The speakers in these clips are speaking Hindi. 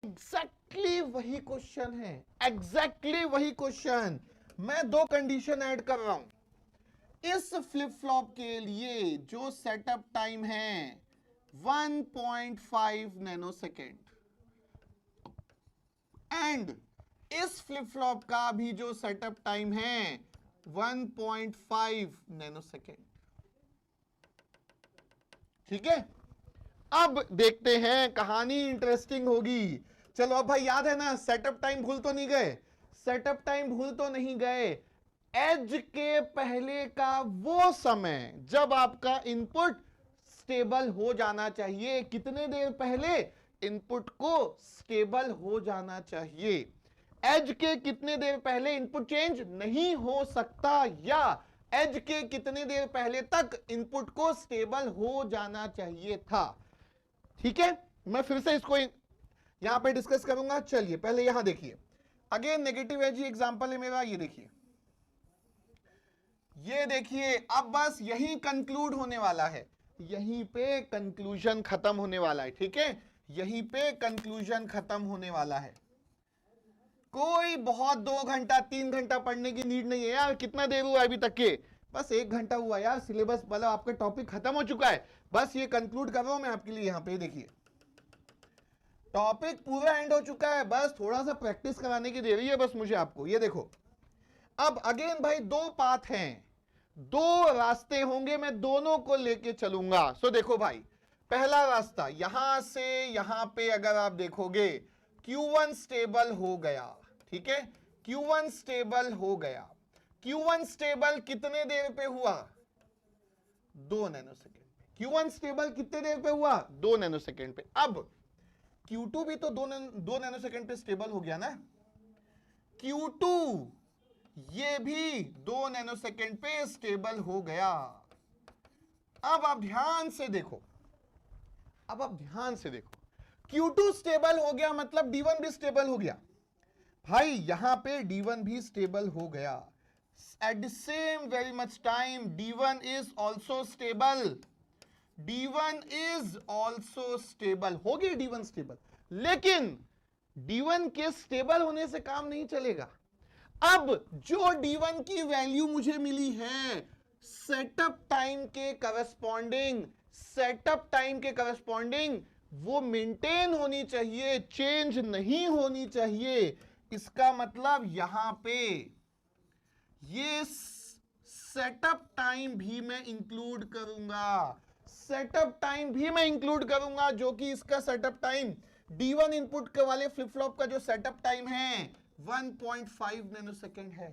एग्जैक्टली वही क्वेश्चन है, एग्जैक्टली वही क्वेश्चन। मैं दो कंडीशन ऐड कर रहा हूं। इस फ्लिप फ्लॉप के लिए जो सेटअप टाइम है 1.5 नैनो सेकेंड, एंड इस फ्लिप फ्लॉप का भी जो सेटअप टाइम है 1.5 नैनो सेकेंड। ठीक है, अब देखते हैं, कहानी इंटरेस्टिंग होगी। चलो अब भाई याद है ना, सेटअप टाइम भूल तो नहीं गए, सेटअप टाइम भूल तो नहीं गए। एज के पहले का वो समय जब आपका इनपुट स्टेबल हो जाना चाहिए। कितने देर पहले इनपुट को स्टेबल हो जाना चाहिए? एज के कितने देर पहले इनपुट चेंज नहीं हो सकता, या एज के कितने देर पहले तक इनपुट को स्टेबल हो जाना चाहिए था। ठीक है, मैं फिर से इसको यहां पे डिस्कस करूंगा। चलिए पहले यहां देखिए, अगेन नेगेटिव एज एग्जांपल है मेरा। ये देखिए, ये देखिए, अब बस यही कंक्लूड होने वाला है, यहीं पे कंक्लूजन खत्म होने वाला है। ठीक है, यहीं पे कंक्लूजन खत्म होने वाला है। कोई बहुत 2 घंटा 3 घंटा पढ़ने की नीड नहीं है यार। कितना देर हुआ अभी तक के? बस 1 घंटा हुआ यार। सिलेबस मतलब आपका टॉपिक खत्म हो चुका है। बस ये कंक्लूड कर रहा हूं मैं आपके लिए। यहां पे देखिए, टॉपिक पूरा एंड हो चुका है, बस थोड़ा सा प्रैक्टिस कराने की देरी है बस मुझे आपको। ये देखो, अब अगेन भाई दो पाथ हैं, दो रास्ते होंगे, मैं दोनों को लेके चलूंगा। सो देखो भाई, पहला रास्ता यहां से यहां पे अगर आप देखोगे Q1 स्टेबल हो गया। ठीक है, Q1 स्टेबल हो गया। Q1 स्टेबल कितने देर पे हुआ? 2 नैनो सेकेंड पे। Q1 स्टेबल कितने देर पे हुआ? 2 नैनो सेकेंड पे। अब Q2 भी तो 2 नैनो सेकेंड पे स्टेबल हो गया ना। Q2 ये भी 2 नैनो सेकेंड पे स्टेबल हो गया। अब आप ध्यान से देखो, अब आप ध्यान से देखो, Q2 स्टेबल हो गया मतलब D1 भी स्टेबल हो गया। भाई यहां पे D1 भी स्टेबल हो गया। At the same very much time D1 is also stable. D1 is also stable. हो गई D1 स्टेबल, लेकिन D1 के स्टेबल होने से काम नहीं चलेगा। अब जो D1 की वैल्यू मुझे मिली है सेटअप टाइम के करस्पॉन्डिंग, सेटअप टाइम के करस्पॉन्डिंग वो मेंटेन होनी चाहिए, चेंज नहीं होनी चाहिए। इसका मतलब यहां पे ये सेटअप टाइम भी मैं इंक्लूड करूंगा, सेटअप टाइम भी मैं इंक्लूड करूंगा, जो कि इसका सेटअप टाइम D1 इनपुट के वाले फ्लिप फ्लॉप का जो सेटअप टाइम है 1.5 नैनो सेकेंड है।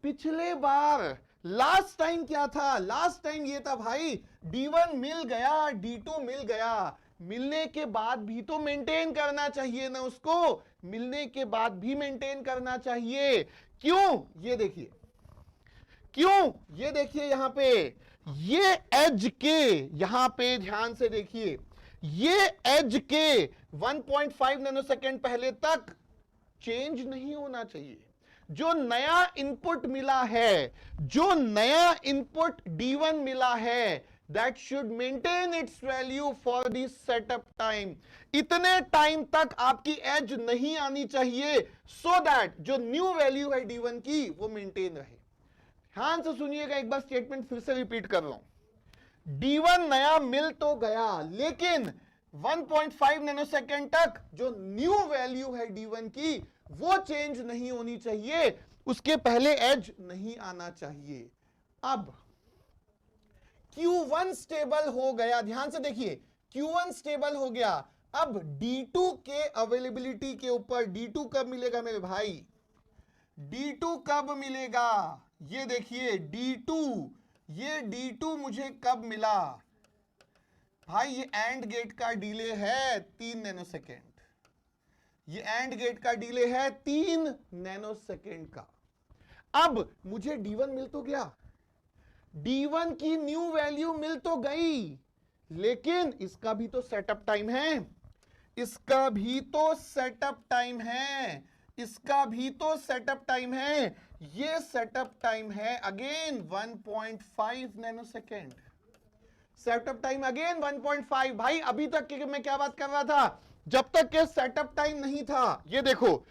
पिछले बार लास्ट टाइम क्या था? लास्ट टाइम ये था भाई, D1 मिल गया, D2 मिल गया, मिलने के बाद भी तो मेंटेन करना चाहिए ना उसको, मिलने के बाद भी मेंटेन करना चाहिए। क्यों? ये देखिए, क्यों? ये देखिए यहां पे, ये एज के यहां पे ध्यान से देखिए, ये एज के 1.5 नैनो सेकेंड पहले तक चेंज नहीं होना चाहिए। जो नया इनपुट मिला है, जो नया इनपुट D1 मिला है, that should maintain its value for the setup time. इतने टाइम तक आपकी एज नहीं आनी चाहिए, so that जो न्यू वैल्यू है D1 की वो मेंटेन रहे। ध्यान से सुनिएगा, एक बार स्टेटमेंट फिर से रिपीट कर रहा हूं। D1 नया मिल तो गया, लेकिन 1.5 नैनो सेकेंड तक जो न्यू वैल्यू है D1 की वो चेंज नहीं होनी चाहिए, उसके पहले एज नहीं आना चाहिए। अब Q1 स्टेबल हो गया, ध्यान से देखिए, Q1 स्टेबल हो गया। अब D2 के अवेलेबिलिटी के ऊपर, D2 कब मिलेगा मेरे भाई? D2 कब मिलेगा? ये देखिए D2, ये D2 मुझे कब मिला भाई? ये एंड गेट का डिले है 3 नैनो सेकेंड, ये एंड गेट का डिले है 3 नैनो सेकेंड का। अब मुझे D1 मिल तो गया, D1 की न्यू वैल्यू मिल तो गई, लेकिन इसका भी तो सेटअप टाइम है, इसका भी तो सेटअप टाइम है, इसका भी तो सेटअप टाइम है। ये सेटअप टाइम है again 1.5 nano second, setup time again 1.5। भाई अभी तक मैं क्या बात कर रहा था? जब तक के सेटअप टाइम नहीं था। ये देखो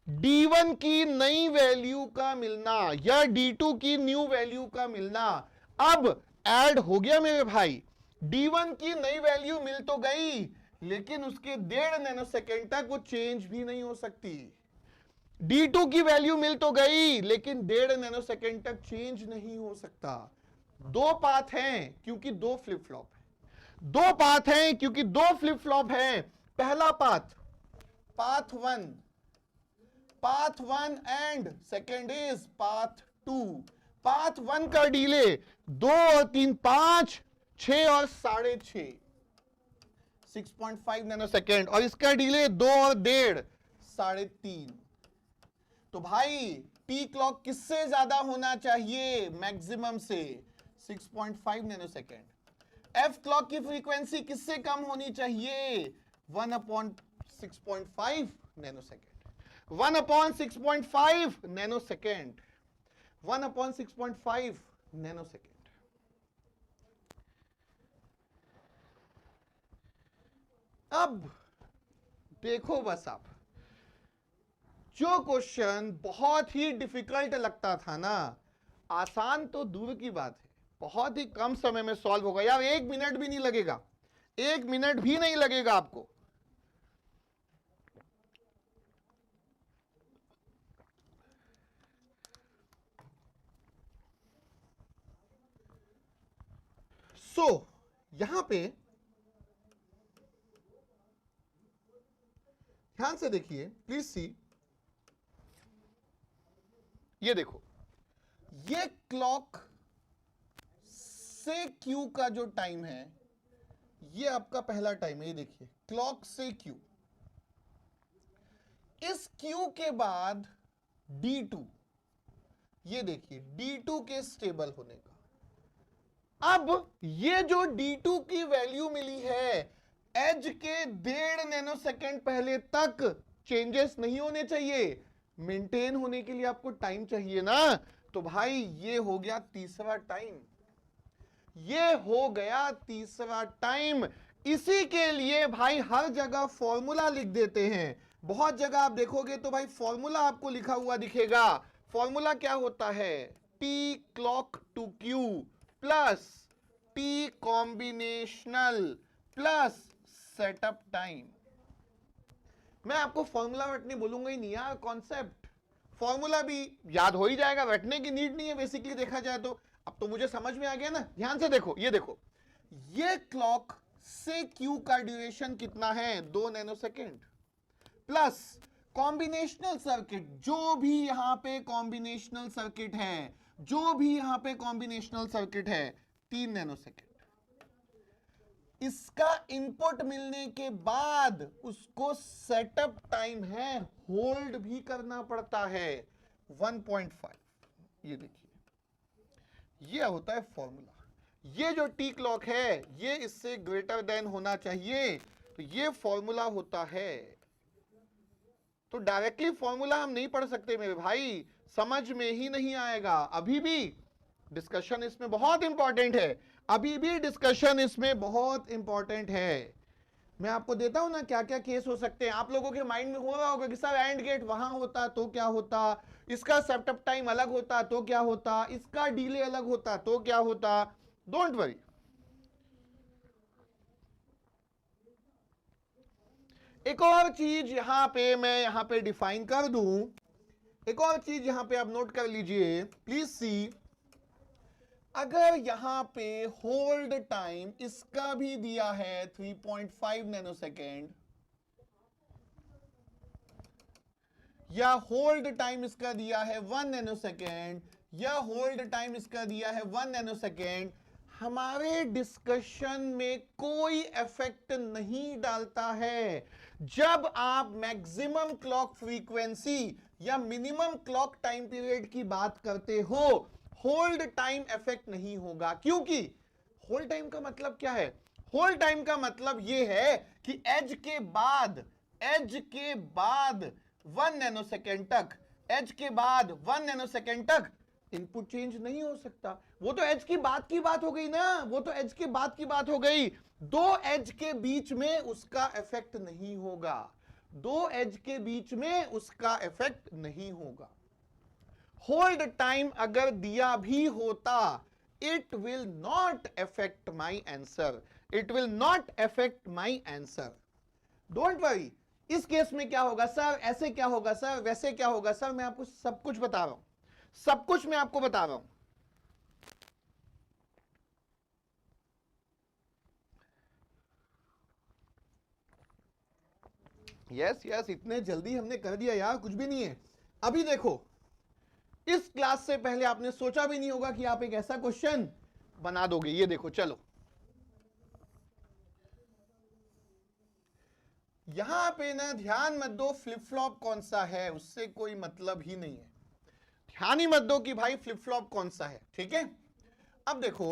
D1 की नई वैल्यू का मिलना या D2 की न्यू वैल्यू का मिलना अब ऐड हो गया मेरे भाई। D1 की नई वैल्यू मिल तो गई, लेकिन उसके 1.5 नैनोसेकेंड तक वो चेंज भी नहीं हो सकती। D2 की वैल्यू मिल तो गई, लेकिन 1.5 नैनोसेकेंड तक चेंज नहीं हो सकता। दो पाथ हैं क्योंकि दो फ्लिप फ्लॉप है। दो पाथ हैं क्योंकि दो फ्लिप फ्लॉप हैं। पहला path, path one and second is path two. Path one का डिले 2 और 3 5, 6 और 6.5 6.5 नैनोसेकेंड, और इसका डिले 2 और 1.5 3.5। तो भाई टी क्लॉक किससे ज्यादा होना चाहिए? मैक्सिमम से 6.5 नैनोसेकेंड। एफ क्लॉक की फ्रीक्वेंसी किससे कम होनी चाहिए? 1/6.5 नैनोसेकेंड। 1/6.5 नैनोसेकेंड। 1/6.5 नैनोसेकेंड। अब देखो बस, आप जो क्वेश्चन बहुत ही डिफिकल्ट लगता था ना, आसान तो दूर की बात है, बहुत ही कम समय में सॉल्व होगा यार। 1 मिनट भी नहीं लगेगा, 1 मिनट भी नहीं लगेगा आपको। यहां पे ध्यान से देखिए, प्लीज सी। ये देखो, ये क्लॉक से क्यू का जो टाइम है, ये आपका पहला टाइम है। ये देखिए, क्लॉक से क्यू। इस क्यू के बाद D2, ये देखिए D2 के स्टेबल होने का। अब ये जो D2 की वैल्यू मिली है, एज के 1.5 नैनोसेकेंड पहले तक चेंजेस नहीं होने चाहिए। मेंटेन होने के लिए आपको टाइम चाहिए ना। तो भाई ये हो गया तीसरा टाइम, ये हो गया तीसरा टाइम। इसी के लिए भाई हर जगह फॉर्मूला लिख देते हैं। बहुत जगह आप देखोगे तो भाई फॉर्मूला आपको लिखा हुआ दिखेगा। फॉर्मूला क्या होता है? T clock to Q plus T combinational plus setup time. मैं आपको फॉर्मूला रटने बोलूंगा ही नहीं यार, कॉन्सेप्ट। फॉर्मूला भी याद हो ही जाएगा, रटने की नीड नहीं है बेसिकली देखा जाए तो। अब तो मुझे समझ में आ गया ना। ध्यान से देखो, ये देखो, ये क्लॉक से क्यू का ड्यूरेशन कितना है? 2 नैनोसेकेंड प्लस कॉम्बिनेशनल सर्किट, जो भी यहां पे कॉम्बिनेशनल सर्किट है, जो भी यहां पे कॉम्बिनेशनल सर्किट है, 3 नैनोसेकेंड। इसका इनपुट मिलने के बाद उसको सेटअप टाइम है, होल्ड भी करना पड़ता है 1.5। ये देखिए, ये होता है फॉर्मूला। ये जो टी क्लॉक है, ये इससे ग्रेटर देन होना चाहिए, तो ये फॉर्मूला होता है। तो डायरेक्टली फॉर्मूला हम नहीं पढ़ सकते मेरे भाई, समझ में ही नहीं आएगा। अभी भी डिस्कशन इसमें बहुत इंपॉर्टेंट है, अभी भी डिस्कशन इसमें बहुत इंपॉर्टेंट है। मैं आपको देता हूं ना क्या क्या केस हो सकते हैं। आप लोगों के माइंड में हो रहा होगा कि सर एंड गेट वहां होता तो क्या होता, इसका सेटअप टाइम अलग होता तो क्या होता, इसका डिले अलग होता तो क्या होता। डोंट वरी, एक और चीज यहां पे मैं यहां पे डिफाइन कर दूं। एक और चीज यहां पे आप नोट कर लीजिए, प्लीज सी। अगर यहां पे होल्ड टाइम इसका भी दिया है 3.5 नैनोसेकेंड, या होल्ड टाइम इसका दिया है 1 नैनोसेकेंड, या होल्ड टाइम इसका दिया है 1 नैनोसेकेंड, हमारे डिस्कशन में कोई इफेक्ट नहीं डालता है। जब आप मैक्सिमम क्लॉक फ्रीक्वेंसी या मिनिमम क्लॉक टाइम पीरियड की बात करते हो, होल्ड टाइम इफेक्ट नहीं होगा। क्योंकि होल्ड टाइम का मतलब क्या है? होल्ड टाइम का मतलब यह है कि एज के बाद 1 नैनोसेकेंड तक, एज के बाद 1 नैनोसेकेंड तक इनपुट चेंज नहीं हो सकता। वो तो एज की बात हो गई ना, वो तो एज की बात हो गई। दो एज के बीच में उसका इफेक्ट नहीं होगा, दो एज के बीच में उसका इफेक्ट नहीं होगा। होल्ड टाइम अगर दिया भी होता, it will not affect my answer, it will not affect my answer. Don't worry. इस केस में क्या होगा सर, ऐसे क्या होगा सर, वैसे क्या होगा सर, मैं आपको सब कुछ बता रहा हूं, सब कुछ मैं आपको बता रहा हूं। यस यस, इतने जल्दी हमने कर दिया यार, कुछ भी नहीं है। अभी देखो, इस क्लास से पहले आपने सोचा भी नहीं होगा कि आप एक ऐसा क्वेश्चन बना दोगे। ये देखो, चलो यहां पे ना ध्यान मत दो फ्लिप फ्लॉप कौन सा है, उससे कोई मतलब ही नहीं है। ध्यान ही मत दो कि भाई फ्लिप फ्लॉप कौन सा है, ठीक है। अब देखो,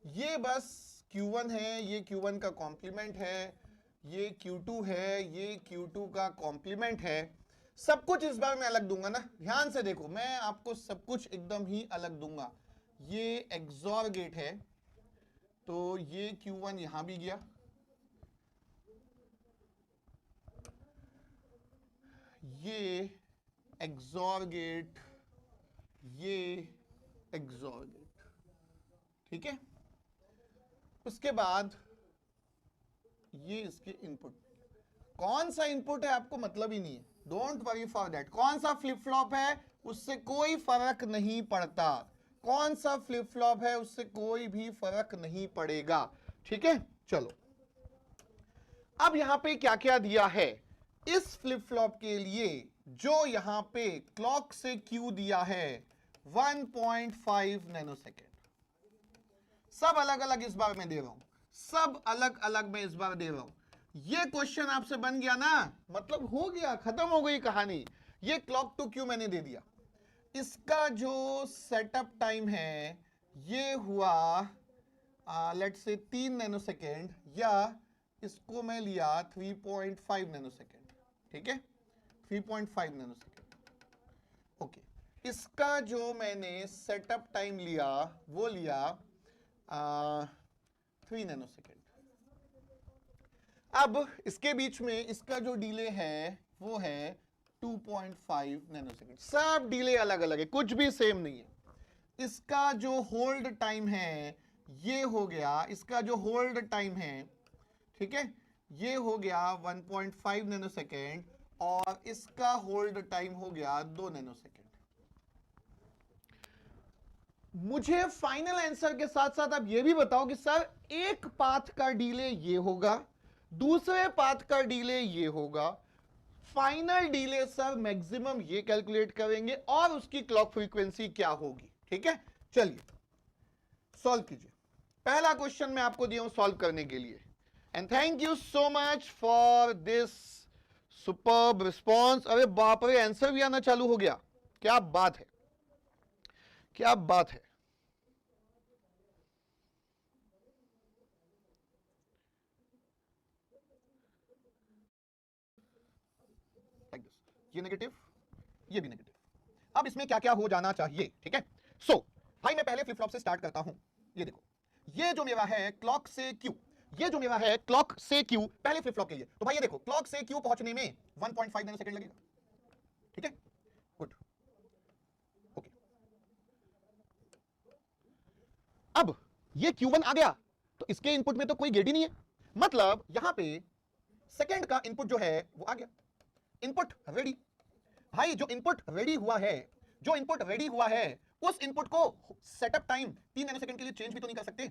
ये बस Q1 है, ये Q1 का कॉम्प्लीमेंट है, ये Q2 है, ये Q2 का कॉम्प्लीमेंट है। सब कुछ इस बार मैं अलग दूंगा ना, ध्यान से देखो, मैं आपको सब कुछ एकदम ही अलग दूंगा। ये एक्सॉर गेट है, तो ये Q1 यहां भी गया, ये एक्सॉर गेट, ये एक्सॉर गेट, ठीक है। उसके बाद ये इसके इनपुट, कौन सा इनपुट है आपको मतलब ही नहीं है, डोंट वरी फॉर दैट। कौन सा फ्लिप फ्लॉप है उससे कोई फर्क नहीं पड़ता, कौन सा फ्लिप फ्लॉप है उससे कोई भी फर्क नहीं पड़ेगा, ठीक है। चलो, अब यहां पे क्या क्या दिया है इस फ्लिप फ्लॉप के लिए, जो यहां पे क्लॉक से क्यू दिया है 1.5 नैनोसेकेंड। सब अलग अलग इस बार मैं दे रहा हूं, सब अलग अलग मैं इस बार दे रहा हूं। ये क्वेश्चन आपसे बन गया ना, मतलब हो गया, खत्म हो गई कहानी। ये क्लॉक टू क्यू मैंने दे दिया, इसका जो सेटअप टाइम है ये हुआ लेट्स से 3 नैनोसेकेंड, या इसको मैं लिया 3.5 नैनोसेकेंड, ठीक है, 3.5 नैनोसेकेंड। ओके, इसका जो मैंने सेटअप टाइम लिया वो लिया 3 नैनोसेकेंड। अब इसके बीच में इसका जो डिले है वो है 2.5 नैनोसेकेंड। सब डिले अलग अलग है, कुछ भी सेम नहीं है। इसका जो होल्ड टाइम है ये हो गया, इसका जो होल्ड टाइम है, ठीक है, ये हो गया 1.5 नैनोसेकेंड, और इसका होल्ड टाइम हो गया 2 नैनोसेकेंड। मुझे फाइनल आंसर के साथ साथ आप ये भी बताओ कि सर एक पाथ का डिले ये होगा, दूसरे पाथ का डिले ये होगा, फाइनल डिले सर मैक्सिमम ये कैलकुलेट करेंगे और उसकी क्लॉक फ्रीक्वेंसी क्या होगी, ठीक है। चलिए सॉल्व कीजिए। पहला क्वेश्चन मैं आपको दिया हूं सॉल्व करने के लिए, and thank you so much for this superb response. अरे बाप रे, आंसर भी आना चालू हो गया, क्या बात है, क्या बात है। ये नेगेटिव, ये भी नेगेटिव। अब इसमें क्या क्या हो जाना चाहिए, ठीक है। सो भाई मैं पहले फ्लिप फ्लॉप से स्टार्ट करता हूं। ये देखो, ये जो मेरा है क्लॉक से क्यू, ये जो मेरा है क्लॉक से क्यू पहले फ्लिप फ्लॉप के लिए, तो भाई ये देखो क्लॉक से क्यू पहुंचने में 1.5 नैनोसेकंड लगेगा, ठीक है, गुड, ओके। अब ये Q1 आ गया, तो इसके इनपुट में तो कोई गेट ही नहीं है, मतलब यहां पे सेकंड का इनपुट जो है वो आ गया, इनपुट रेडी। भाई जो इनपुट रेडी हुआ है, जो इनपुट रेडी हुआ है, उस इनपुट को सेटअप टाइम 3 नैनोसेकंड के लिए चेंज भी तो नहीं कर सकते।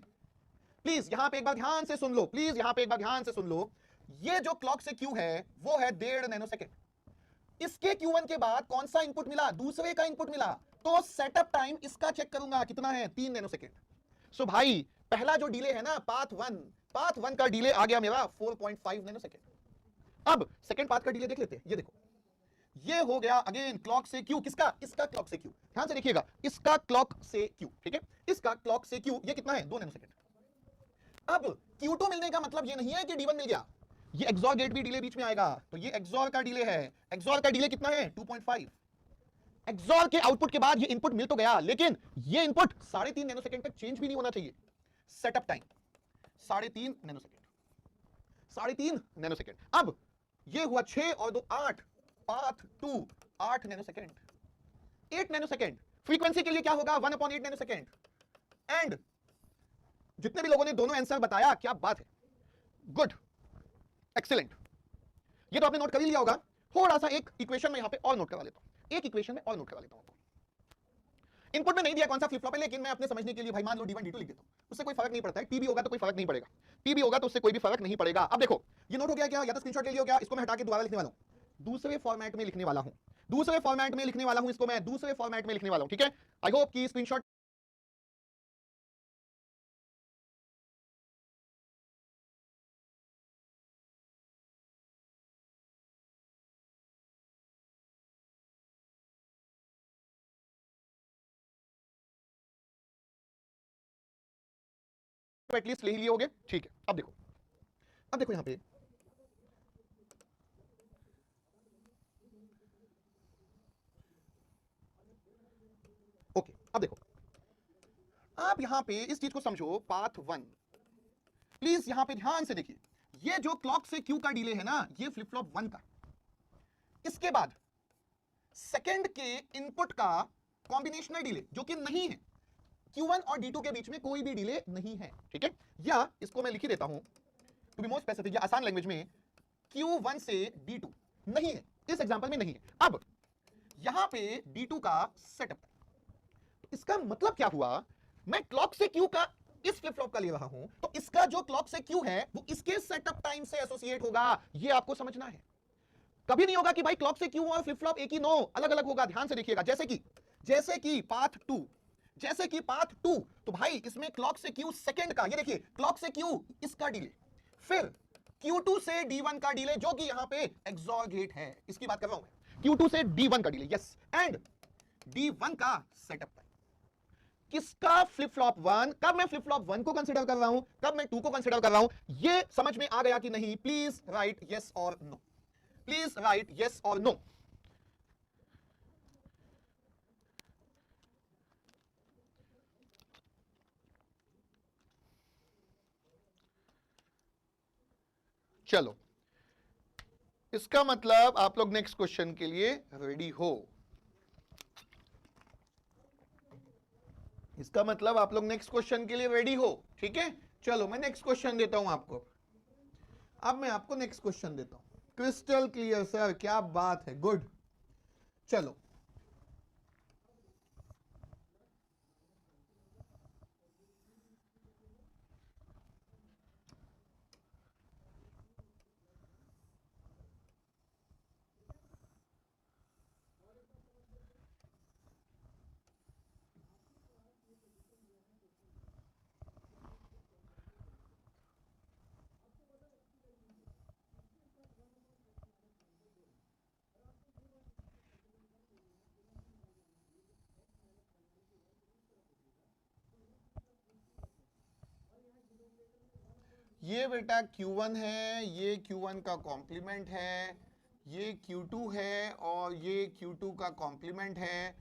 प्लीज यहां पे एक बार ध्यान से सुन लो, प्लीज यहां पे एक बार ध्यान से सुन लो। ये जो क्लॉक से क्यू है वो है 1.5 नैनोसेकंड। इसके Q1 के बाद कौन सा इनपुट मिला, दूसरे का इनपुट मिला, तो सेटअप टाइम इसका चेक करूंगा कितना है, 3 नैनोसेकंड। सो भाई पहला जो डिले है ना पाथ 1 का डिले आ गया मेरा 4.5 नैनोसेकंड। अब सेकंड पाथ का डिले देख लेते हैं। ये देखो, ये हो गया अगेन क्लॉक से क्यू, किसका, इसका क्लॉक से क्यू, ध्यान से देखिएगा, इसका क्लॉक से क्यू, ठीक है, इसका क्लॉक से क्यू, ये कितना है, 2 नैनोसेकंड। अब Q2 मिलने का मतलब ये नहीं है कि D1 मिल गया, ये एक्सॉर गेट भी डिले बीच में आएगा, तो ये एक्सॉर का डिले है, एक्सॉर का डिले कितना है 2.5, एक्सॉर के आउटपुट के बाद ये इनपुट मिल तो गया, लेकिन ये इनपुट 3.5 नैनोसेकंड तक चेंज भी नहीं होना चाहिए। Setup time 3.5 nanosecond, 3.5 nanosecond. अब ये हुआ 6 और 2 8, पाथ 2 8 नैनोसेकंड, 8 नैनोसेकंड। फ्रीक्वेंसी के लिए क्या होगा 1/8 नैनोसेकंड। एंड जितने भी लोगों ने दोनों आंसर बताया, क्या बात है, गुड, एक्सीलेंट। ये तो आपने नोट कर ही लिया होगा। थोड़ा सा एक इक्वेशन में यहां पे और नोट करवा लेता हूं, एक इक्वेशन में और नोट करवा लेता हूं आपको। इनपुट में नहीं दिया कौन सा फ्लिप फ्लॉप है, लेकिन मैं अपने समझने के लिए भाई मान लो D1 D2 लिख देता हूं, उससे कोई फर्क नहीं पड़ता है। टीबी होगा तो कोई फर्क नहीं पड़ेगा, टीबी होगा तो उससे कोई भी फर्क नहीं पड़ेगा। अब देखो ये नोट हो गया क्या, या तो स्क्रीनशॉट ले लियो क्या, इसको मैं हटा के दोबारा लिखने वाला हूं, दूसरे फॉर्मेट में लिखने वाला हूं, दूसरे फॉर्मेट में लिखने वाला हूं, इसको मैं दूसरे फॉर्मेट में लिखने वाला हूं, ठीक है। आई होप कि स्क्रीनशॉट एटलीस्ट ले ही लिए होगे, ठीक है। अब देखो, अब देखो यहां पे ओके, अब देखो आप यहां पे इस चीज को समझो, पाथ 1, प्लीज यहां पे ध्यान से देखिए, ये जो क्लॉक से क्यू का डिले है ना, ये फ्लिप फ्लॉप 1 का, इसके बाद सेकंड के इनपुट का कॉम्बिनेशनल डिले जो कि नहीं है, Q1 और D2 के बीच में कोई भी डिले नहीं है, ठीक है। या इसको मैं लिख ही देता हूं टू बी मोर स्पेसिफिक, या आसान लैंग्वेज में Q1 से D2 नहीं है, इस एग्जांपल में नहीं है। अब यहां पे D2 का सेटअप, तो इसका मतलब क्या हुआ, मैं क्लॉक से Q का इस फ्लिप फ्लॉप का ले रहा हूं, तो इसका जो क्लॉक से Q है वो इसके सेटअप टाइम से एसोसिएट होगा, ये आपको समझना है। कभी नहीं होगा कि भाई क्लॉक से Q और फ्लिप फ्लॉप एक ही, नो, अलग अलग होगा। ध्यान से देखिएगा, जैसे कि पाथ 2, जैसे कि पाथ 2, तो भाई इसमें क्लॉक से Q सेकंड का, ये देखिए क्लॉक से Q इसका डिले, फिर Q2 से D1 का डिले जो कि यहां पे एक्सॉर गेट है, इसकी बात कर रहा हूं मैं, Q2 से D1 का डिले, यस, एंड D1 का सेटअप टाइम। किसका, फ्लिप फ्लॉप 1। कब मैं फ्लिप फ्लॉप 1 को कंसीडर कर रहा हूं, कब मैं 2 को कंसीडर कर रहा हूं, ये समझ में आ गया कि नहीं? प्लीज राइट यस और नो, प्लीज राइट यस और नो। चलो, इसका मतलब आप लोग नेक्स्ट क्वेश्चन के लिए रेडी हो, इसका मतलब आप लोग नेक्स्ट क्वेश्चन के लिए रेडी हो, ठीक है। चलो मैं नेक्स्ट क्वेश्चन देता हूं आपको, अब मैं आपको नेक्स्ट क्वेश्चन देता हूं। क्रिस्टल क्लियर सर, क्या बात है, गुड। चलो ये बेटा Q1 है, ये Q1 का कॉम्प्लीमेंट है, ये Q2 है और ये Q2 का कॉम्प्लीमेंट है,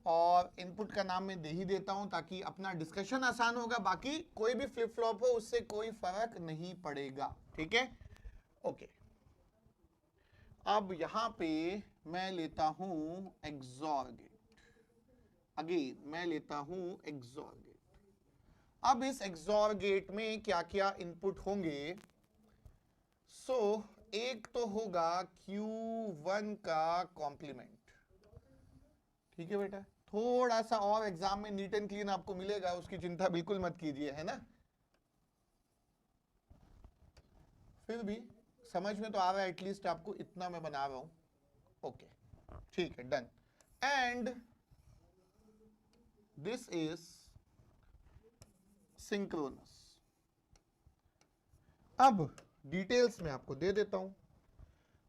और इनपुट का नाम मैं दे ही देता हूं ताकि अपना डिस्कशन आसान होगा। बाकी कोई भी फ्लिप फ्लॉप हो उससे कोई फर्क नहीं पड़ेगा, ठीक है, ओके। अब यहां पे मैं लेता हूं एक्सॉर गेट, अगेन मैं लेता हूं एक्सॉर गेट। अब इस एक्सॉर गेट में क्या क्या इनपुट होंगे, सो एक तो होगा Q1 का कॉम्प्लीमेंट, ठीक है बेटा। थोड़ा सा और एग्जाम में नीट एंड क्लीन आपको मिलेगा, उसकी चिंता बिल्कुल मत कीजिए, है ना। फिर भी समझ में तो आ रहा है, एटलीस्ट आपको इतना मैं बना रहा हूं, ओके, ठीक है, done. And this is synchronous. अब डिटेल्स में आपको दे देता हूं।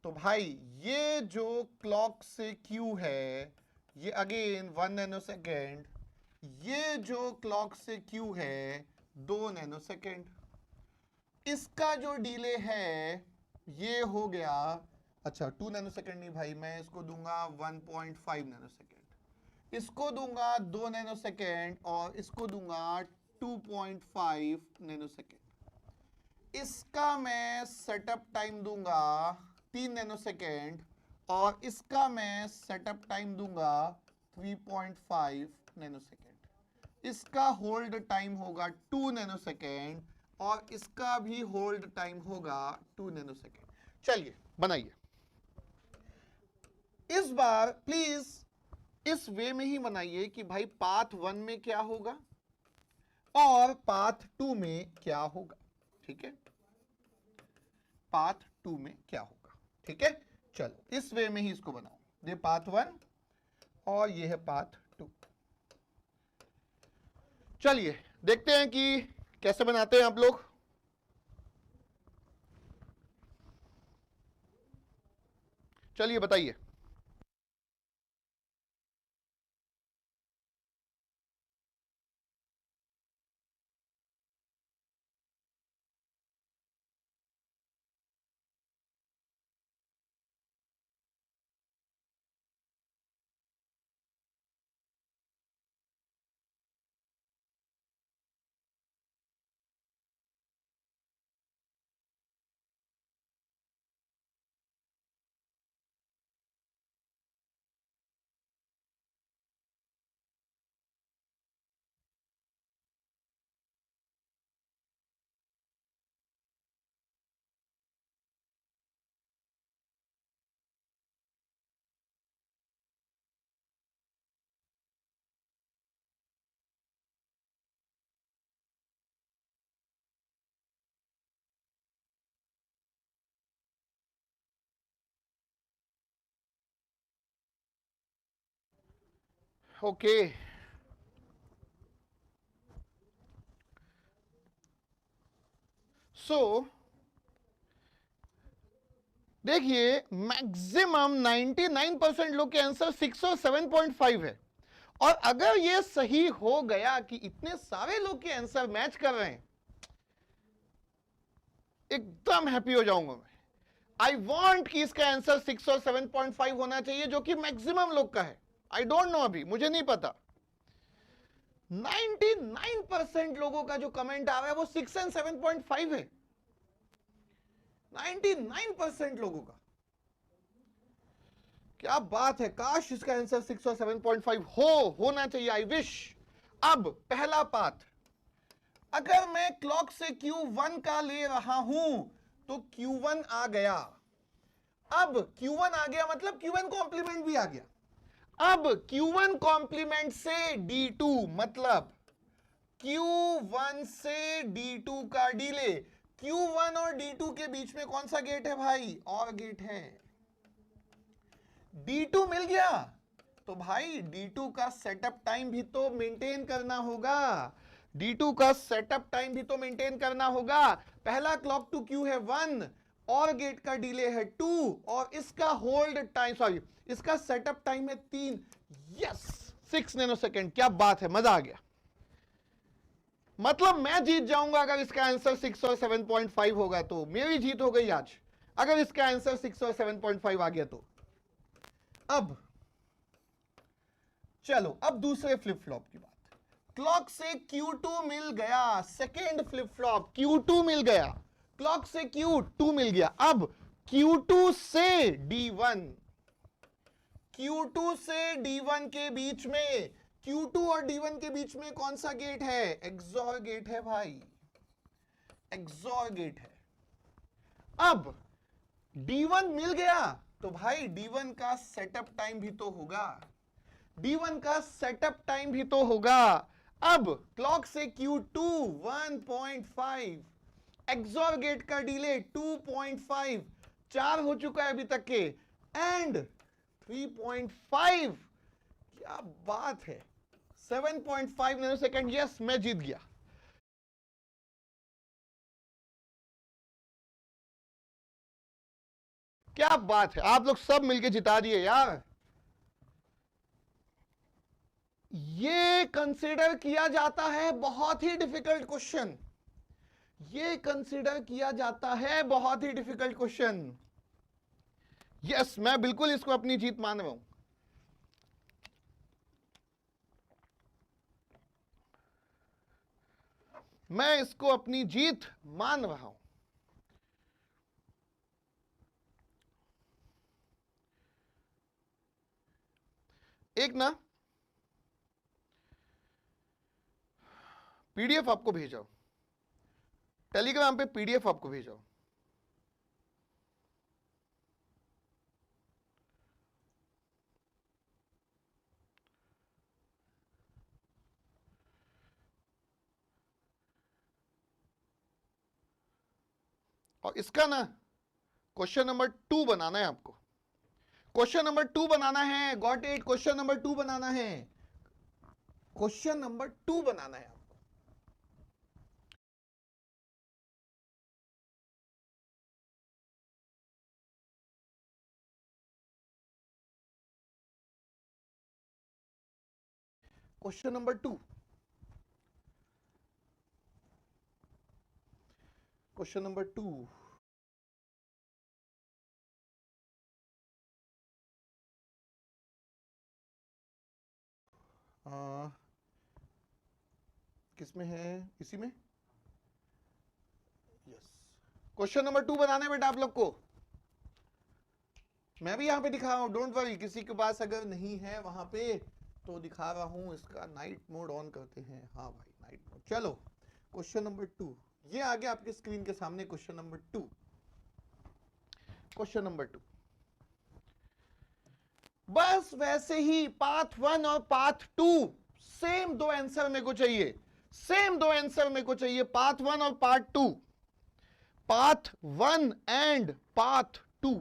तो भाई ये जो क्लॉक से Q है, ये अगेन 1 नैनोसेकेंड, ये जो क्लॉक से Q है 2 नैनोसेकेंड, इसका जो डिले है ये हो गया अच्छा 2 नैनो सेकेंड नहीं भाई, मैं इसको दूंगा 1.5 नैनो सेकेंड, इसको दूंगा 2 नैनो सेकेंड और इसको दूंगा 2.5 नैनो सेकेंड। इसका मैं सेटअप टाइम दूंगा 3 नैनो सेकेंड और इसका मैं सेटअप टाइम दूंगा 3.5 नैनो सेकेंड। इसका होल्ड टाइम होगा 2 नैनो सेकेंड और इसका भी होल्ड टाइम होगा 2 नैनो सेकेंड। चलिए बनाइए, इस बार प्लीज इस वे में ही बनाइए कि भाई पाथ 1 में क्या होगा और पाथ 2 में क्या होगा। ठीक है, पाथ 2 में क्या होगा। ठीक है, चलो इस वे में ही इसको बनाओ, ये पाथ 1 और ये है पाथ 2। चलिए देखते हैं कि कैसे बनाते हैं आप लोग। चलिए बताइए। ओके सो देखिए मैक्सिमम 99% लोग के आंसर 6 और 7.5 है। और अगर ये सही हो गया कि इतने सारे लोग के आंसर मैच कर रहे हैं, एकदम हैप्पी हो जाऊंगा मैं। आई वॉन्ट कि इसका आंसर 6 और 7.5 होना चाहिए, जो कि मैक्सिमम लोग का है। आई डोंट नो, अभी मुझे नहीं पता। 99% लोगों का जो कमेंट आ रहा है वो 6 एंड 7.5 है। 99% लोगों का, क्या बात है। काश इसका आंसर 6 और 7.5 होना चाहिए। I wish. अब पहला पाथ, अगर मैं क्लॉक से Q1 का ले रहा हूं तो Q1 आ गया। अब Q1 आ गया मतलब Q1 कॉम्प्लीमेंट भी आ गया। अब Q1 कॉम्प्लीमेंट से D2 मतलब Q1 से D2 का डिले। Q1 और D2 के बीच में कौन सा गेट है भाई? और गेट है। D2 मिल गया तो भाई D2 का सेटअप टाइम भी तो मेंटेन करना होगा। D2 का सेटअप टाइम भी तो मेंटेन करना होगा। पहला क्लॉक टू Q है 1 और गेट का डिले है 2 और इसका होल्ड टाइम, सॉरी इसका सेटअप टाइम है 3। Yes 6 nano second. क्या बात है, मजा आ गया। मतलब मैं जीत जाऊंगा अगर इसका आंसर 6 और 7.5 होगा तो मेरी जीत हो गई आज, अगर इसका आंसर 6 और 7.5 आ गया तो। अब चलो अब दूसरे फ्लिप फ्लॉप की बात। क्लॉक से Q2 मिल गया, सेकेंड फ्लिप फ्लॉप Q2 मिल गया, क्लॉक से Q2 मिल गया। अब Q2 से D1, Q2 से D1 के बीच में, Q2 और D1 के बीच में कौन सा गेट है? एक्सॉर गेट है भाई, एक्सॉर गेट है। अब D1 मिल गया तो भाई D1 का सेटअप टाइम भी तो होगा, D1 का सेटअप टाइम भी तो होगा। अब क्लॉक से Q2 1.5, एक्सॉर गेट का डिले 2.5, 4 हो चुका है अभी तक के, एंड 3.5। क्या बात है, 7.5 नैनो सेकेंड। यस मैं जीत गया। क्या बात है, आप लोग सब मिलके जिता दिए यार। ये कंसीडर किया जाता है बहुत ही डिफिकल्ट क्वेश्चन, ये कंसीडर किया जाता है बहुत ही डिफिकल्ट क्वेश्चन। यस, मैं बिल्कुल इसको अपनी जीत मान रहा हूं। मैं इसको अपनी जीत मान रहा हूं। एक ना पीडीएफ आपको भेजा, टेलीग्राम पे पीडीएफ आपको भेजा, और इसका ना क्वेश्चन नंबर 2 बनाना है आपको। क्वेश्चन नंबर 2 बनाना है, गॉट इट। क्वेश्चन नंबर 2 बनाना है, क्वेश्चन नंबर 2 बनाना है आपको। Question number 2, question number 2। किसमें है? इसी में। यस, क्वेश्चन नंबर 2 बनाना है बेटा आप लोग को। मैं भी यहां पे दिखा रहा हूं, डोंट वरी। किसी के पास अगर नहीं है वहां पे तो दिखा रहा हूं। इसका नाइट मोड ऑन करते हैं। हाँ भाई, नाइट मोड। चलो, क्वेश्चन नंबर 2 ये आ गया आपके स्क्रीन के सामने। Question number 2, question number 2। बस वैसे ही पाथ 1 और पाथ 2 सेम दो आंसर मेरे को चाहिए, सेम दो आंसर मेरे को चाहिए। पाथ 1 और पार्ट 2, पाथ 1 एंड पाथ 2।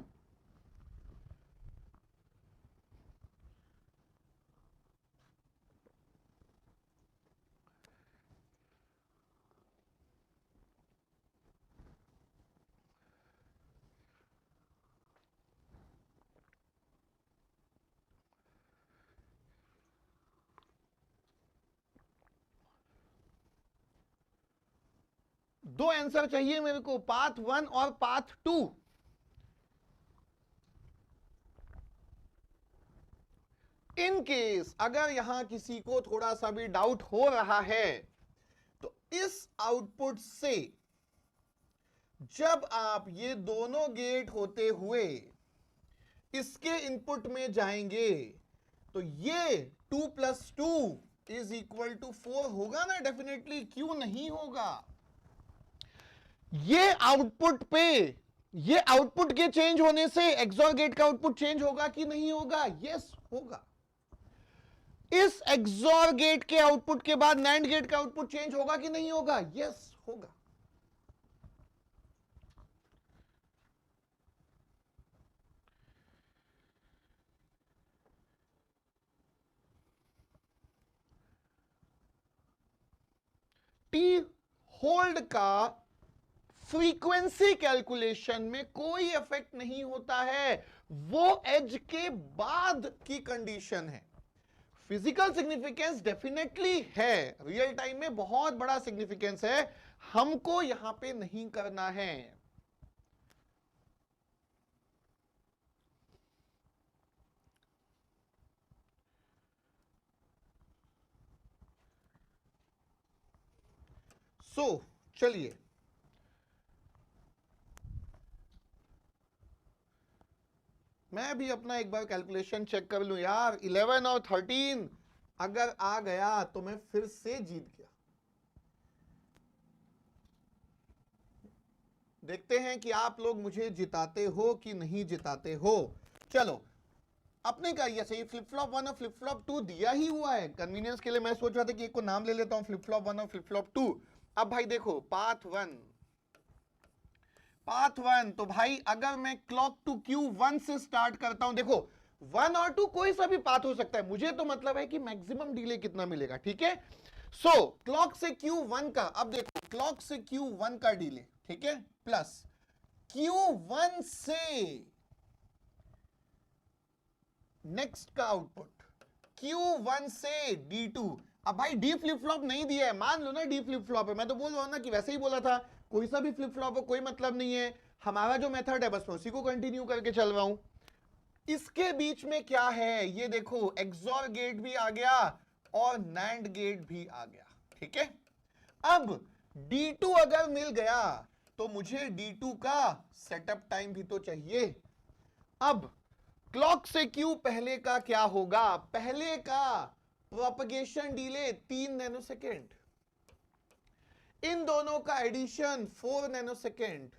दो आंसर चाहिए मेरे को, पाथ 1 और पाथ 2। इन केस अगर यहां किसी को थोड़ा सा भी डाउट हो रहा है तो इस आउटपुट से जब आप ये दोनों गेट होते हुए इसके इनपुट में जाएंगे तो ये 2 + 2 = 4 होगा ना? डेफिनेटली, क्यों नहीं होगा? ये आउटपुट पे, ये आउटपुट के चेंज होने से एक्सॉर गेट का आउटपुट चेंज होगा कि नहीं होगा? यस, होगा। इस एक्सॉर गेट के आउटपुट के बाद नैंड गेट का आउटपुट चेंज होगा कि नहीं होगा? यस, होगा। टी होल्ड का फ्रीक्वेंसी कैलकुलेशन में कोई इफेक्ट नहीं होता है, वो एज के बाद की कंडीशन है। फिजिकल सिग्निफिकेंस डेफिनेटली है, रियल टाइम में बहुत बड़ा सिग्निफिकेंस है, हमको यहां पे नहीं करना है। चलिए मैं भी अपना एक बार कैलकुलेशन चेक कर लूं यार। 11 और 13 अगर आ गया तो मैं फिर से जीत गया। देखते हैं कि आप लोग मुझे जिताते हो कि नहीं जिताते हो। चलो, अपने का ये सही फ्लिप फ्लॉप 1 और फ्लिप फ्लॉप 2 दिया ही हुआ है। कन्वीनियंस के लिए मैं सोच रहा था कि एक को नाम ले लेता हूं, फ्लिप फ्लॉप 1 और फ्लिप फ्लॉप 2। अब भाई देखो, पाथ 1, पाथ 1, तो भाई अगर मैं क्लॉक टू क्यू 1 से स्टार्ट करता हूं, देखो 1 और 2 कोई सा भी पाथ हो सकता है, मुझे तो मतलब है कि मैक्सिमम डिले कितना मिलेगा। ठीक है, सो क्लॉक से Q1 का, अब देखो क्लॉक से Q1 का डिले, ठीक है, प्लस Q1 से नेक्स्ट का आउटपुट, Q1 से D2। अब भाई डी फ्लिप फ्लॉप नहीं दिया है, मान लो ना डी फ्लिप फ्लॉप है, मैं तो बोल रहा हूं ना कि वैसे ही बोला था, कोई सा भी फ्लिप फ्लॉप हो कोई मतलब नहीं है, हमारा जो मेथड है बस मैं उसी को कंटिन्यू करके चल रहा हूं। इसके बीच में क्या है ये देखो, एक्सॉर गेट भी आ गया और नैंड गेट भी आ गया, ठीक है। अब D2 अगर मिल गया तो मुझे D2 का सेटअप टाइम भी तो चाहिए। अब क्लॉक से क्यू पहले का क्या होगा, पहले का प्रोपगेशन डिले 3 नैनोसेकेंड, इन दोनों का एडिशन 4 नैनोसेकेंड,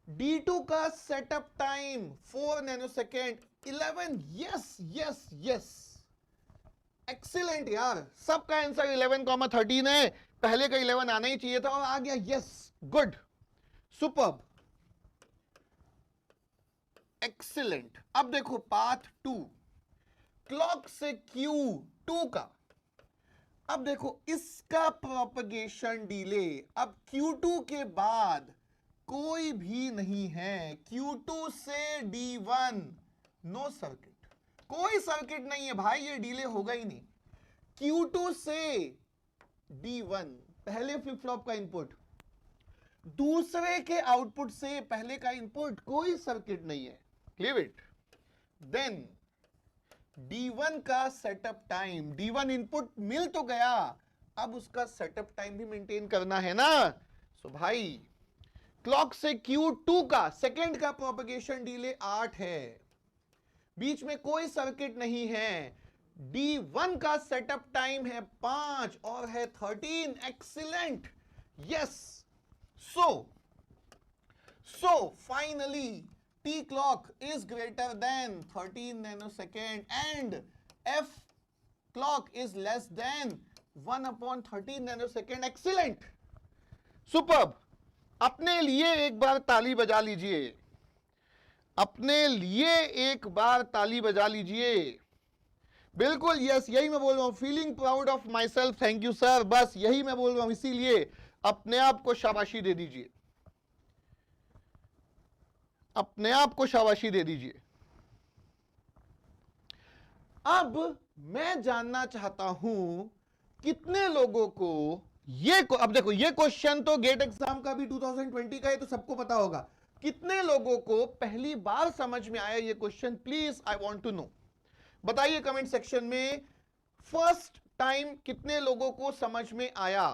D2 का setup time 4 nanosecond, 11। Yes yes yes, excellent यार, सबका आंसर 11,13 है, पहले का 11 आना ही चाहिए था और आ गया। Yes, good, superb, excellent. अब देखो पाथ 2, क्लॉक से Q2 का, अब देखो इसका प्रोपगेशन डिले, अब Q2 के बाद कोई भी नहीं है, Q2 से D1 नो सर्किट, कोई सर्किट नहीं है भाई, ये डिले होगा ही नहीं। Q2 से D1 पहले फ्लिप फ्लॉप का इनपुट, दूसरे के आउटपुट से पहले का इनपुट, कोई सर्किट नहीं है, लीव इट। देन D1 का सेटअप टाइम, D1 इनपुट मिल तो गया, अब उसका सेटअप टाइम भी मेंटेन करना है ना। सो भाई क्लॉक से Q2 का सेकेंड का प्रोपगेशन डिले 8 है, बीच में कोई सर्किट नहीं है, D1 का सेटअप टाइम है 5 और है 13, excellent, yes. So finally T clock is greater than 13 nanosecond and F clock is less than 1/13 nanosecond. Excellent, superb. अपने लिए एक बार ताली बजा लीजिए, अपने लिए एक बार ताली बजा लीजिए। बिल्कुल यस, यही मैं बोल रहा हूं, feeling proud of my self, thank you sir, बस यही मैं बोल रहा हूं, इसीलिए अपने आप को शाबाशी दे दीजिए, अपने आप को शाबाशी दे दीजिए। अब मैं जानना चाहता हूं कितने लोगों को अब देखो ये क्वेश्चन तो गेट एग्जाम का भी 2020 का है, तो सबको पता होगा। कितने लोगों को पहली बार समझ में आया ये question, please I want to know, बताइए कमेंट सेक्शन में। फर्स्ट टाइम कितने लोगों को समझ में आया,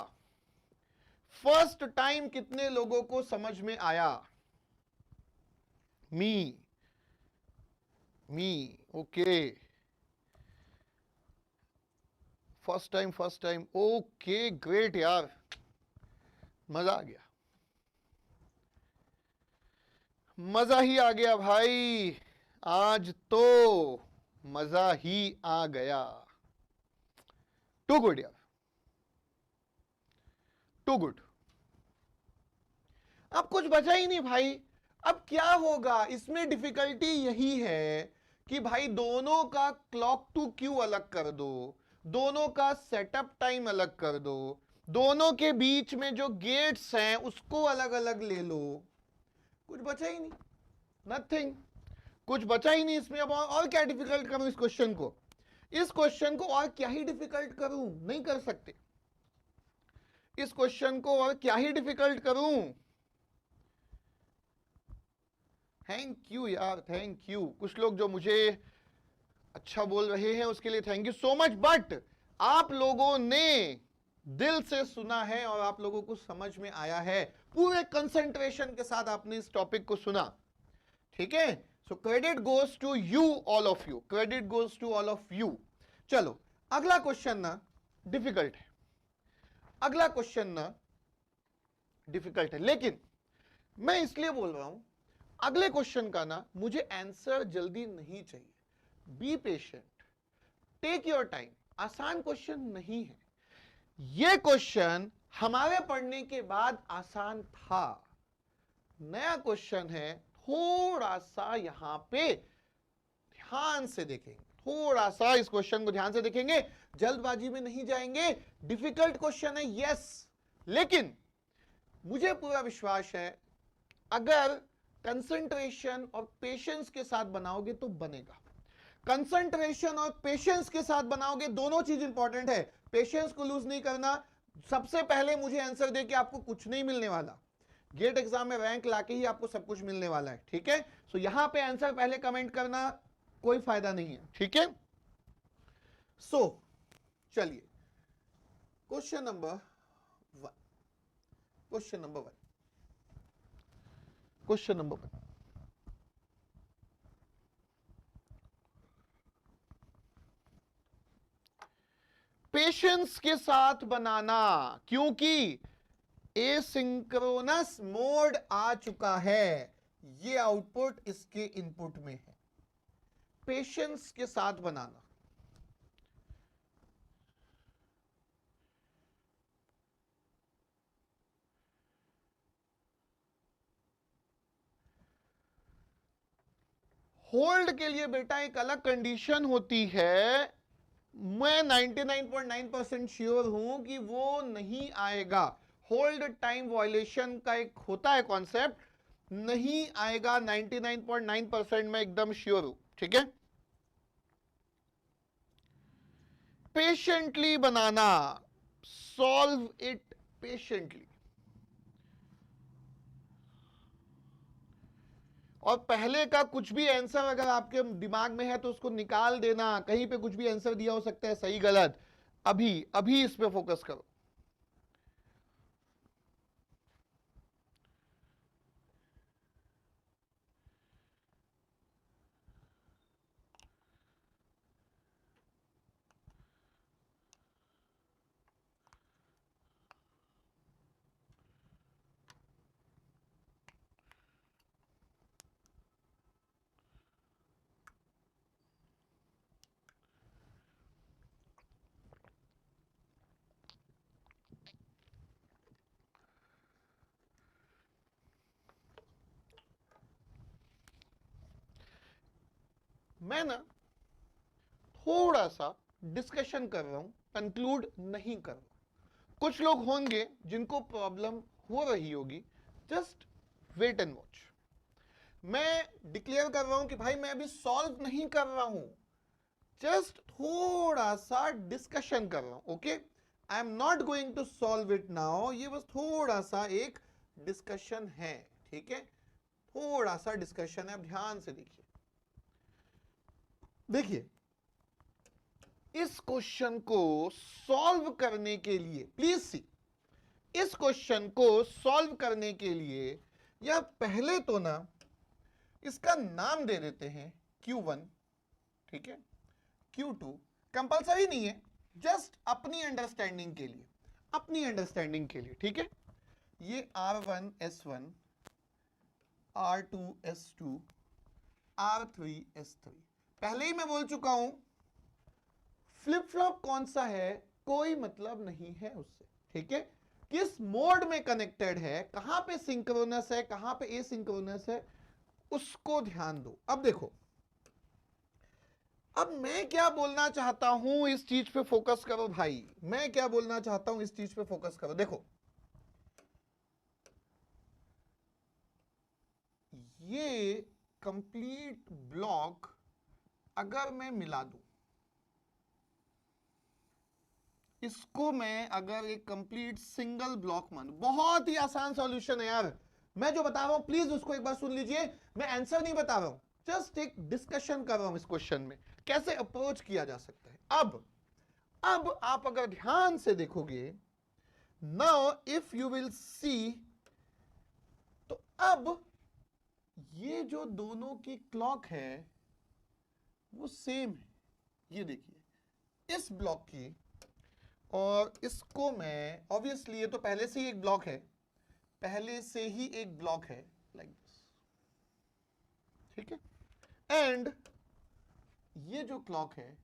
फर्स्ट टाइम कितने लोगों को समझ में आया? मी okay, first time, okay great यार, मजा आ गया, मजा ही आ गया भाई, आज तो मजा ही आ गया। टू गुड यार, टू गुड। अब कुछ बचा ही नहीं भाई, अब क्या होगा, इसमें डिफिकल्टी यही है कि भाई दोनों का क्लॉक टू क्यू अलग कर दो, दोनों का सेटअप टाइम अलग कर दो, दोनों के बीच में जो गेट्स हैं उसको अलग अलग ले लो, कुछ बचा ही नहीं, नथिंग, कुछ बचा ही नहीं इसमें। अब और क्या डिफिकल्ट करूं इस क्वेश्चन को, इस क्वेश्चन को और क्या ही डिफिकल्ट करूं, नहीं कर सकते इस क्वेश्चन को, और क्या ही डिफिकल्ट करूं। थैंक यू यार, थैंक यू, कुछ लोग जो मुझे अच्छा बोल रहे हैं उसके लिए thank you so much, but आप लोगों ने दिल से सुना है और आप लोगों को समझ में आया है, पूरे कंसंट्रेशन के साथ आपने इस टॉपिक को सुना, ठीक है। So credit goes to you, all of you, credit goes to all of you. चलो अगला क्वेश्चन ना डिफिकल्ट है, अगला क्वेश्चन ना डिफिकल्ट है, लेकिन मैं इसलिए बोल रहा हूं अगले क्वेश्चन का ना मुझे आंसर जल्दी नहीं चाहिए, be patient, take your time, आसान क्वेश्चन नहीं है ये क्वेश्चन, हमारे पढ़ने के बाद आसान था, नया क्वेश्चन है, थोड़ा सा यहां पे ध्यान से देखेंगे, थोड़ा सा इस क्वेश्चन को ध्यान से देखेंगे, जल्दबाजी में नहीं जाएंगे, डिफिकल्ट क्वेश्चन है यस, लेकिन मुझे पूरा विश्वास है अगर कंसंट्रेशन और पेशेंस के साथ बनाओगे तो बनेगा, कंसंट्रेशन और पेशेंस के साथ बनाओगे, दोनों चीज इंपॉर्टेंट है, पेशेंस को लूज नहीं करना। सबसे पहले मुझे आंसर दे के आपको कुछ नहीं मिलने वाला, गेट एग्जाम में रैंक लाके ही आपको सब कुछ मिलने वाला है, ठीक है। सो यहां पे आंसर पहले कमेंट करना कोई फायदा नहीं है, ठीक है। सो चलिए question number 1, question number 1, question number 1, patience के साथ बनाना, क्योंकि एसिंक्रोनस मोड आ चुका है, ये आउटपुट इसके इनपुट में है। पेशेंस के साथ बनाना, होल्ड के लिए बेटा एक अलग कंडीशन होती है, मैं 99.9% श्योर हूं कि वो नहीं आएगा। होल्ड टाइम वायलेशन का एक होता है कॉन्सेप्ट, नहीं आएगा 99.9% मैं एकदम श्योर हूं, ठीक है। Patiently banana, solve it patiently, और पहले का कुछ भी आंसर अगर आपके दिमाग में है तो उसको निकाल देना, कहीं पे कुछ भी आंसर दिया हो सकता है सही गलत, अभी अभी इस पे फोकस करो। मैं ना थोड़ा सा डिस्कशन कर रहा हूं, कंक्लूड नहीं कर रहा। कुछ लोग होंगे जिनको प्रॉब्लम हो रही होगी, जस्ट वेट एंड वॉच। मैं डिक्लेयर कर रहा हूं कि भाई मैं अभी सॉल्व नहीं कर रहा हूं, जस्ट थोड़ा सा डिस्कशन कर रहा हूं, okay. I am not going to solve it now, ये बस थोड़ा सा एक डिस्कशन है, ठीक है। थोड़ा सा डिस्कशन है, अब ध्यान से देखिए। देखिए इस क्वेश्चन को सॉल्व करने के लिए, प्लीज सी, इस क्वेश्चन को सॉल्व करने के लिए या पहले तो ना इसका नाम दे देते हैं Q1, ठीक है। Q2 कंपल्सरी नहीं है, जस्ट अपनी अंडरस्टैंडिंग के लिए, अपनी अंडरस्टैंडिंग के लिए, ठीक है। ये R1 S1, R2 S2, R3 S3, पहले ही मैं बोल चुका हूं फ्लिप फ्लॉप कौन सा है कोई मतलब नहीं है उससे, ठीक है। किस मोड में कनेक्टेड है, कहां पे सिंक्रोनस है, कहां पे एसिंक्रोनस है, उसको ध्यान दो। अब देखो, अब मैं क्या बोलना चाहता हूं, इस चीज पे फोकस करो भाई। मैं क्या बोलना चाहता हूं, इस चीज पे फोकस करो। देखो ये कंप्लीट ब्लॉक अगर मैं मिला दूं, इसको मैं अगर एक कंप्लीट सिंगल ब्लॉक मानूं, बहुत ही आसान सॉल्यूशन है यार। मैं जो बता रहा हूं प्लीज उसको एक बार सुन लीजिए, मैं आंसर नहीं बता रहा हूं, जस्ट एक डिस्कशन कर रहा हूं इस क्वेश्चन में कैसे अप्रोच किया जा सकता है। अब आप अगर ध्यान से देखोगे, now if you will see, तो अब ये जो दोनों की क्लॉक है वो सेम है। ये देखिए इस ब्लॉक की, और इसको मैं ऑब्वियसली, ये तो पहले से ही एक ब्लॉक है, पहले से ही एक ब्लॉक है लाइक दिस, ठीक है। एंड ये जो क्लॉक है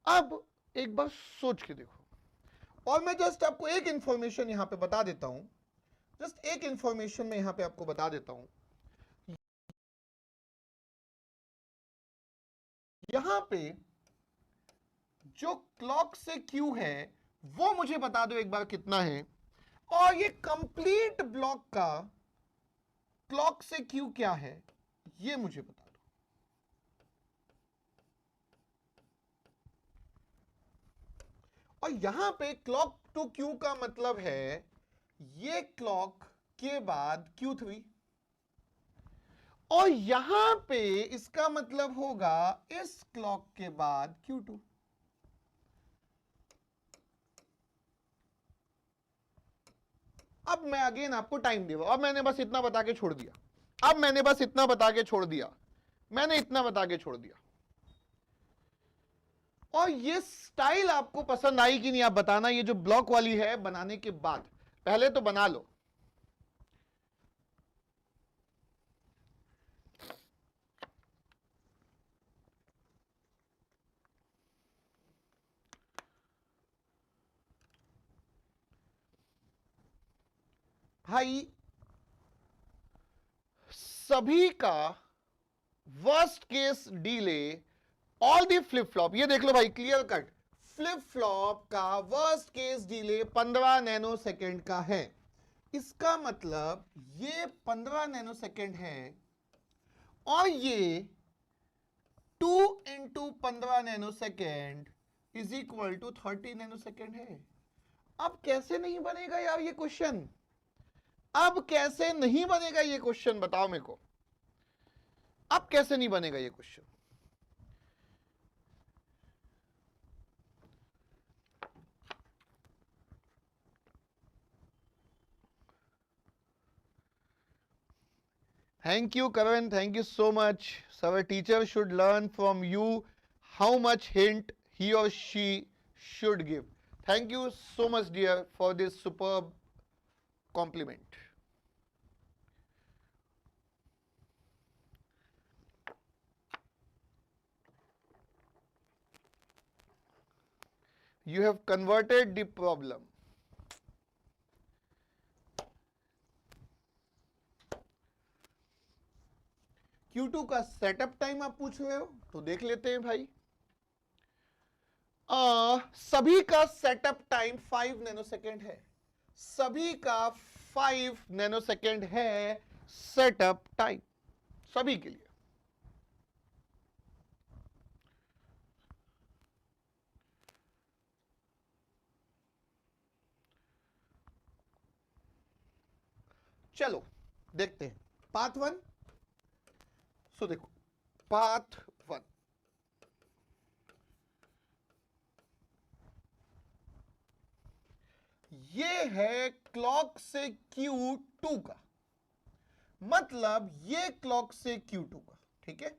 अब एक बार सोच के देखो, और मैं जस्ट आपको एक इंफॉर्मेशन यहां पे बता देता हूं, जस्ट एक इंफॉर्मेशन मैं यहां पे आपको बता देता हूं। यहां पे जो क्लॉक से क्यू है वो मुझे बता दो एक बार कितना है, और ये कंप्लीट ब्लॉक का क्लॉक से क्यू क्या है ये मुझे बता दो। और यहां पे क्लॉक टू क्यू का मतलब है ये क्लॉक के बाद Q3, और यहां पे इसका मतलब होगा इस क्लॉक के बाद Q2। अब मैं अगेन आपको टाइम दे रहा हूं, अब मैंने बस इतना बता के छोड़ दिया, अब मैंने बस इतना बता के छोड़ दिया, मैंने इतना बता के छोड़ दिया। और ये स्टाइल आपको पसंद आई कि नहीं आप बताना, ये जो ब्लॉक वाली है बनाने के बाद, पहले तो बना लो। भाई सभी का worst case delay, all the flip flop, ये देख लो भाई क्लियर कट, फ्लिप फ्लॉप का worst case delay 15 nano second का है। इसका मतलब ये 15 नैनो सेकेंड है और ये 2 into 15 nano second is equal to 30 nano second है। अब कैसे नहीं बनेगा यार ये क्वेश्चन, अब कैसे नहीं बनेगा ये क्वेश्चन, बताओ मेरे को, अब कैसे नहीं बनेगा ये question. Thank you, Karan. Thank you so much. So our teacher should learn from you how much hint he or she should give. Thank you so much, dear, for this superb compliment. You have converted the problem. Q2 का सेटअप टाइम आप पूछ रहे हो तो देख लेते हैं भाई। सभी का सेटअप टाइम 5 नैनो सेकेंड है, सभी का 5 नैनो सेकेंड है सेटअप टाइम, सभी के लिए। चलो देखते हैं पाथ 1। सो देखो पाथ 1, ये है क्लॉक से Q2 का, मतलब ये क्लॉक से Q2 का, ठीक है।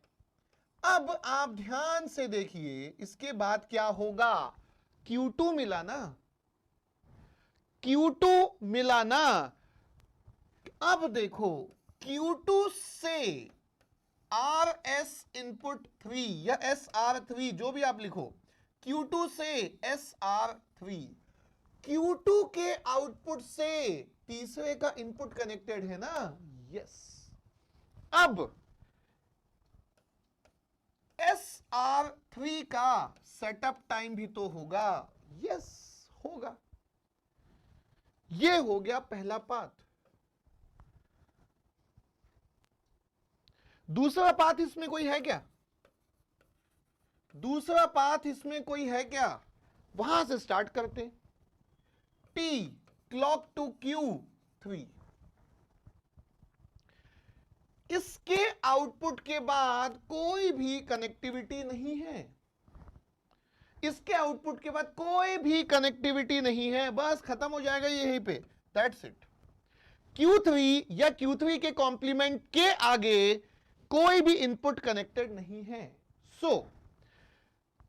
अब आप ध्यान से देखिए इसके बाद क्या होगा, Q2 मिला ना, Q2 मिला ना। अब देखो Q2 से RS इनपुट 3 या SR3 जो भी आप लिखो, Q2 से SR3, Q2 के आउटपुट से तीसरे का इनपुट कनेक्टेड है ना, यस। अब SR3 का सेटअप टाइम भी तो होगा, यस होगा। ये हो गया पहला पाथ। दूसरा पाथ इसमें कोई है क्या, दूसरा पाथ इसमें कोई है क्या, वहां से स्टार्ट करते हैं। T क्लॉक टू Q3, इसके आउटपुट के बाद कोई भी कनेक्टिविटी नहीं है, इसके आउटपुट के बाद कोई भी कनेक्टिविटी नहीं है, बस खत्म हो जाएगा यहीं पे, दैट्स इट। Q3 या Q3 के कॉम्प्लीमेंट के आगे कोई भी इनपुट कनेक्टेड नहीं है। सो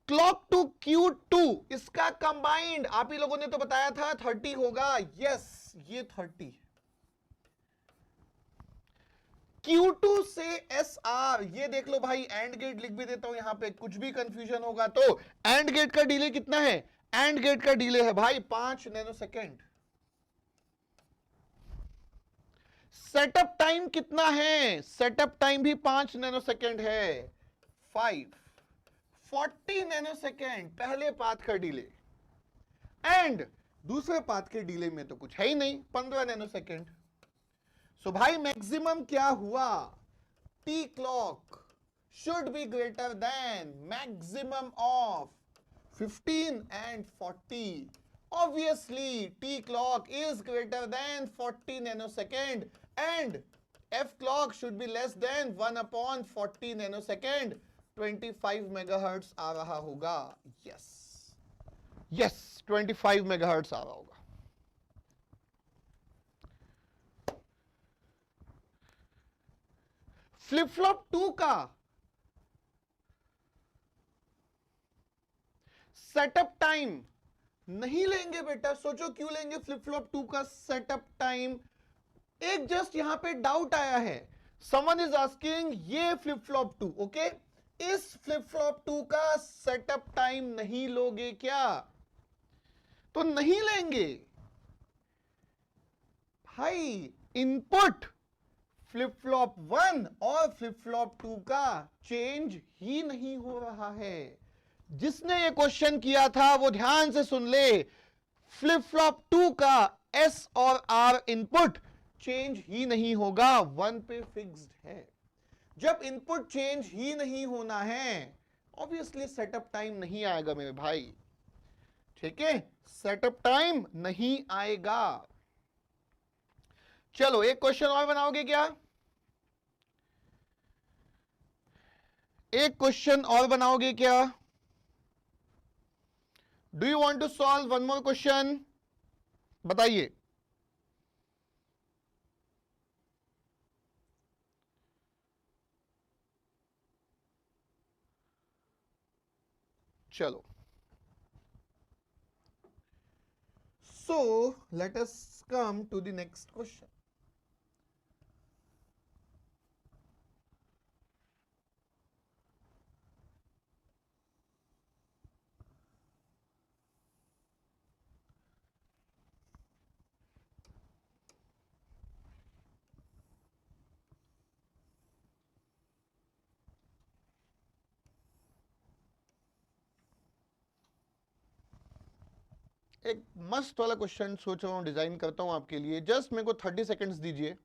क्लॉक टू Q2 इसका कंबाइंड आप ही लोगों ने तो बताया था 30 होगा, यस ये 30। Q2 से SR, ये देख लो भाई, एंड गेट लिख भी देता हूं यहां पे, कुछ भी कंफ्यूजन होगा तो। एंड गेट का डिले कितना है, एंड गेट का डिले है भाई 5 नैनो सेकेंड। सेटअप टाइम कितना है, सेटअप टाइम भी 5 नैनो सेकेंड है, 40 नैनो सेकेंड पहले पाथ का डिले, एंड दूसरे पाथ के डिले में तो कुछ है ही नहीं, 15 नैनो सेकेंड। सो भाई मैक्सिमम क्या हुआ, T clock should be greater than maximum of 15 and 40. Obviously, T clock is greater than 40 nanosecond and F clock should be less than 1 upon 40 nanosecond. 25 megahertz आ रहा होगा. Yes. Yes, 25 megahertz आ रहा होगा. फ्लिप फ्लॉप 2 का सेटअप टाइम नहीं लेंगे बेटा. सोचो क्यों लेंगे फ्लिप फ्लॉप 2 का सेटअप टाइम. एक जस्ट यहां पे डाउट आया है. समवन इज आस्किंग ये फ्लिप फ्लॉप 2, ओके, इस फ्लिप फ्लॉप 2 का सेटअप टाइम नहीं लोगे क्या? तो नहीं लेंगे भाई. इनपुट फ्लिप फ्लॉप 1 और फ्लिप फ्लॉप 2 का चेंज ही नहीं हो रहा है. जिसने ये क्वेश्चन किया था वो ध्यान से सुन ले. फ्लिप फ्लॉप 2 का एस और आर इनपुट चेंज ही नहीं होगा, 1 पे फिक्स्ड है. जब इनपुट चेंज ही नहीं होना है, ऑब्वियसली सेटअप टाइम नहीं आएगा मेरे भाई. ठीक है, सेटअप टाइम नहीं आएगा. चलो एक क्वेश्चन और बनाओगे क्या? एक क्वेश्चन और बनाओगे क्या? Do you want to solve one more question? बताइए. चलो, so let us come to the next question. एक मस्त वाला क्वेश्चन सोच रहा हूं, डिजाइन करता हूं आपके लिए. जस्ट मेरे को 30 सेकेंड्स दीजिए.